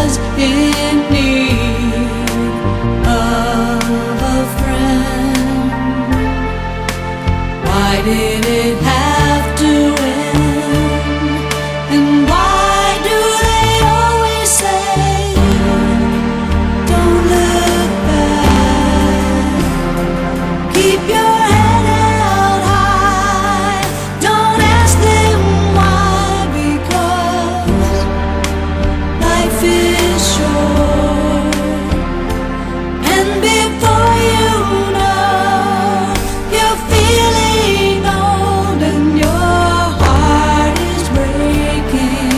was in need of a friend. Why did it have to end? And why do they always say, don't look back, keep your head held high, don't ask them why, because life is short, and before you know, you're feeling old and your heart is breaking.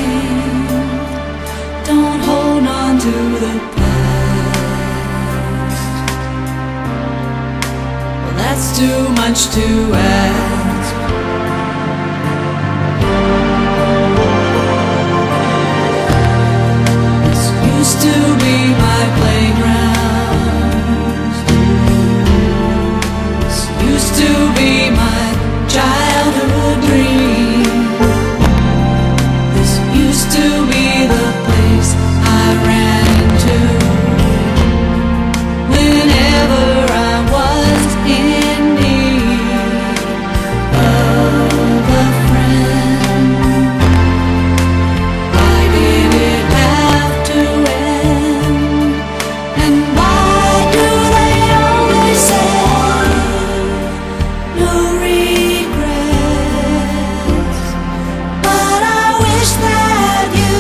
Don't hold on to the past. Well, that's too much to ask. This used to be my playground. This used to be my childhood dream. This used to be the place I ran into whenever I was in need of a friend. Why did it have to end? And why do they always say, no regrets? But I wish that you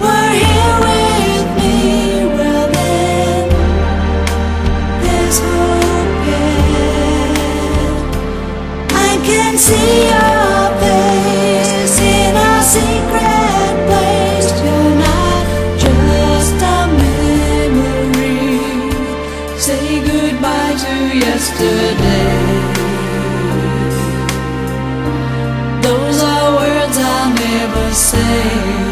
were here with me. Well then, there's hope yet. I can see your face in a secret place. You're not just a memory. Say goodbye to yesterday. Those are words I'll never say.